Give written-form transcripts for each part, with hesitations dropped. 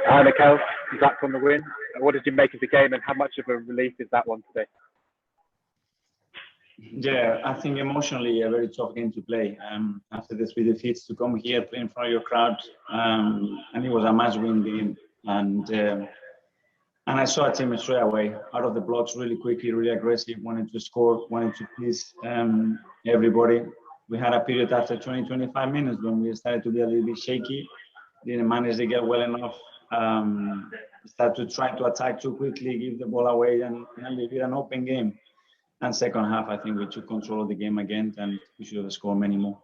Hi, Mikael. Congrats on the win. What did you make of the game, and how much of a relief is that one today? Yeah, I think emotionally a very tough game to play. After the 3 defeats, to come here, play in front of your crowd, and it was a match-win game. And I saw a team straight away out of the blocks really quickly, really aggressive, wanted to score, wanted to please everybody. We had a period after 20-25 minutes when we started to be a little bit shaky, didn't manage to get well enough, start to try to attack too quickly, give the ball away, and leave it an open game. And second half, I think we took control of the game again, and we should have scored many more.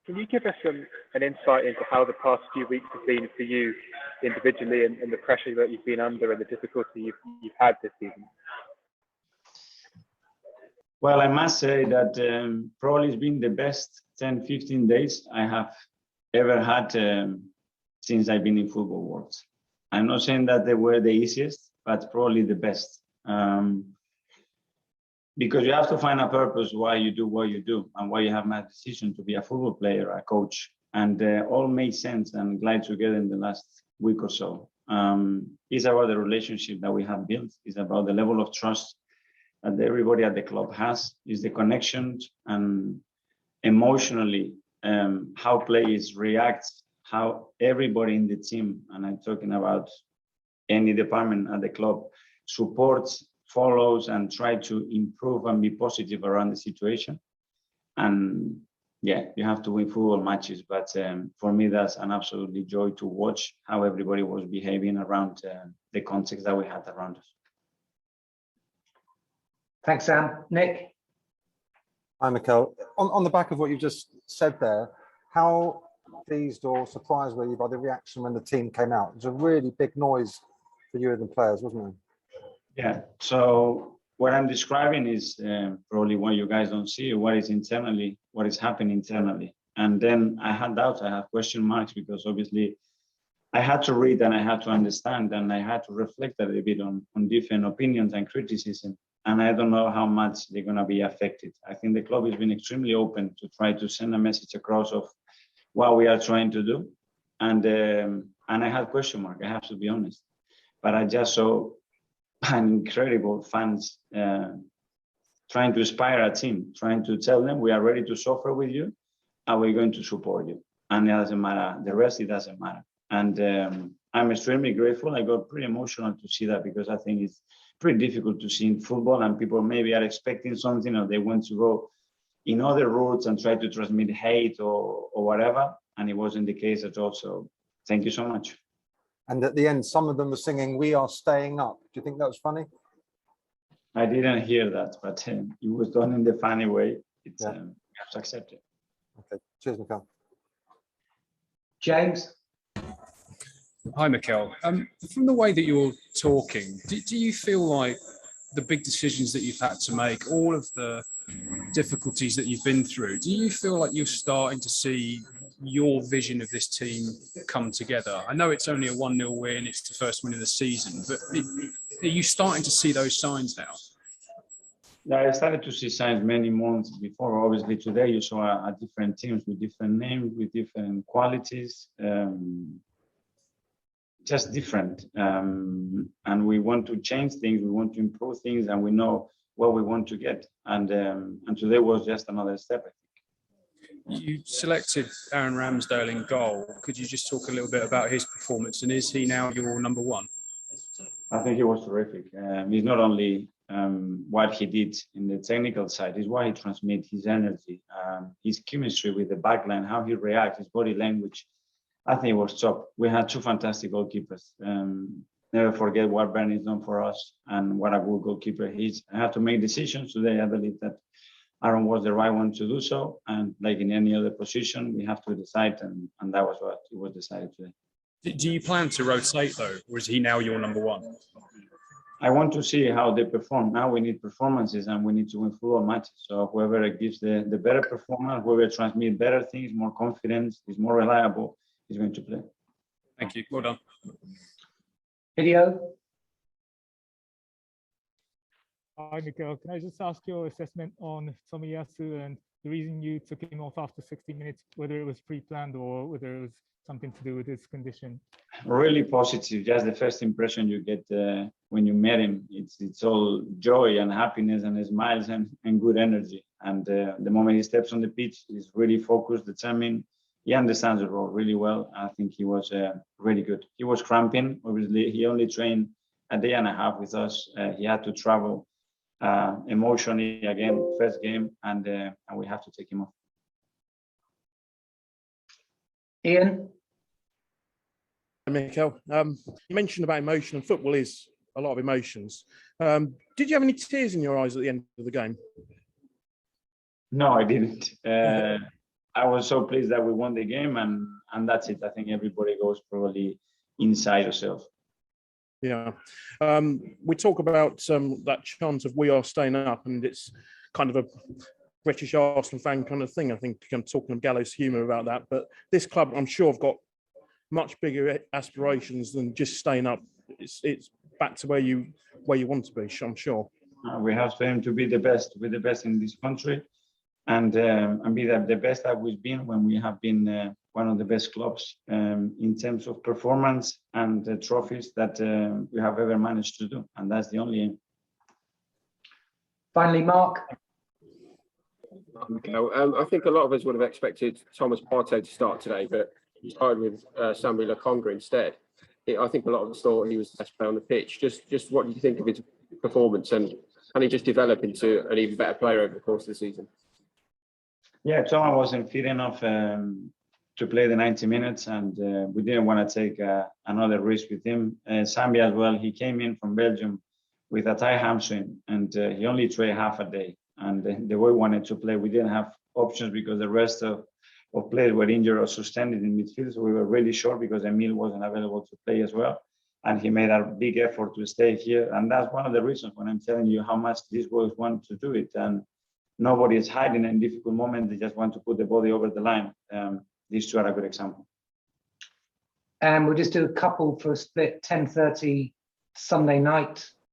Can you give us an insight into how the past few weeks have been for you individually, and the pressure that you've been under and the difficulty you've had this season? Well, I must say that probably it's been the best 10-15 days I have ever had since I've been in football world. I'm not saying that they were the easiest, but probably the best. Because you have to find a purpose why you do what you do and why you have made a decision to be a football player, a coach, and all made sense and glide together in the last week or so. It's about the relationship that we have built. It's about the level of trust that everybody at the club has. It's the connections and emotionally how players react, how everybody in the team, and I'm talking about any department at the club, supports, follows, and try to improve and be positive around the situation. And yeah, you have to win football matches, but for me, that's an absolutely joy to watch how everybody was behaving around the context that we had around us. Thanks, Sam. Nick? Hi, Mikael. On the back of what you just said there, how pleased or surprised were you by the reaction when the team came out? It was a really big noise for you and the players, wasn't it? Yeah, so what I'm describing is probably what you guys don't see, what is internally, what is happening internally. And then I had doubts, I have question marks, because obviously I had to read and I had to understand and I had to reflect a little bit on different opinions and criticism. And I don't know how much they're going to be affected. I think the club has been extremely open to try to send a message across of what we are trying to do. And I had question mark, I have to be honest. But I just saw an incredible fans trying to inspire a team, trying to tell them we are ready to suffer with you and we're going to support you. And it doesn't matter, the rest, it doesn't matter. And I'm extremely grateful. I got pretty emotional to see that, because I think it's pretty difficult to see in football, and people maybe are expecting something, or they want to go in other routes and try to transmit hate or whatever. And it wasn't the case at all. So thank you so much. And at the end, some of them were singing, "We are staying up." Do you think that was funny? I didn't hear that, but it was done in the funny way. It's you have to accept it. Okay, cheers, Mikael. James? Hi, Mikael. From the way that you're talking, do you feel like the big decisions that you've had to make, all of the difficulties that you've been through, do you feel like you're starting to see your vision of this team come together? I know it's only a 1-0 win, it's the first win of the season, but are you starting to see those signs now? Yeah, I started to see signs many months before. Obviously, today you saw a different teams with different names, with different qualities, just different. And we want to change things, we want to improve things, and we know what we want to get. And today was just another step, I think. You selected Aaron Ramsdale in goal. Could you just talk a little bit about his performance, and is he now your number one? I think he was terrific. He's not only what he did in the technical side, is what he transmits, his energy, his chemistry with the backline, how he reacts, his body language. I think it was top. We had two fantastic goalkeepers. Never forget what Bernie's done for us and what a good goalkeeper he is. I had to make decisions today. I believe that Aaron was the right one to do so. And like in any other position, we have to decide. And that was what it was decided today. Do you plan to rotate though, or is he now your number one? I want to see how they perform. Now we need performances and we need to win football matches. So whoever gives the better performance, whoever transmits better things, more confidence, is more reliable, is going to play. Thank you. Well done. Video? Hi, Mikael. Can I just ask your assessment on Tomiyasu and the reason you took him off after 60 minutes, whether it was pre-planned or whether it was something to do with his condition? Really positive. Just the first impression you get when you met him, it's all joy and happiness and smiles and good energy. And the moment he steps on the pitch, he's really focused, determined. He understands the role really well. I think he was really good. He was cramping. Obviously, he only trained a day and a half with us. He had to travel emotionally again, first game, and we have to take him off. Ian? Mikael, you mentioned about emotion, and football is a lot of emotions. Did you have any tears in your eyes at the end of the game? No, I didn't. I was so pleased that we won the game, and that's it. I think everybody goes probably inside yourself. Yeah. We talk about that chant of "We are staying up," and it's kind of a British Arsenal fan kind of thing. I think I'm talking of gallows humour about that. But this club, I'm sure, have got much bigger aspirations than just staying up. It's back to where you want to be, I'm sure. We have to aim to be the best, in this country, and be the best that we've been when we have been one of the best clubs in terms of performance and trophies that we have ever managed to do, and that's the only aim. Finally, Mark. I think a lot of us would have expected Thomas Partey to start today, but he started with Sambi Lokonga instead. I think a lot of us thought he was the best player on the pitch. Just what do you think of his performance, and can he just develop into an even better player over the course of the season? Yeah, Thomas wasn't fit enough to play the 90 minutes, and we didn't want to take another risk with him. Sambi as well, he came in from Belgium with a tight hamstring, and he only trained half a day. And the way we wanted to play, we didn't have options because the rest of players were injured or suspended in midfield. So we were really short because Emil wasn't available to play as well. And he made a big effort to stay here. And that's one of the reasons when I'm telling you how much these boys want to do it. And nobody is hiding in difficult moments. They just want to put the body over the line. These two are a good example. And we'll just do a couple for a split 10:30 Sunday night.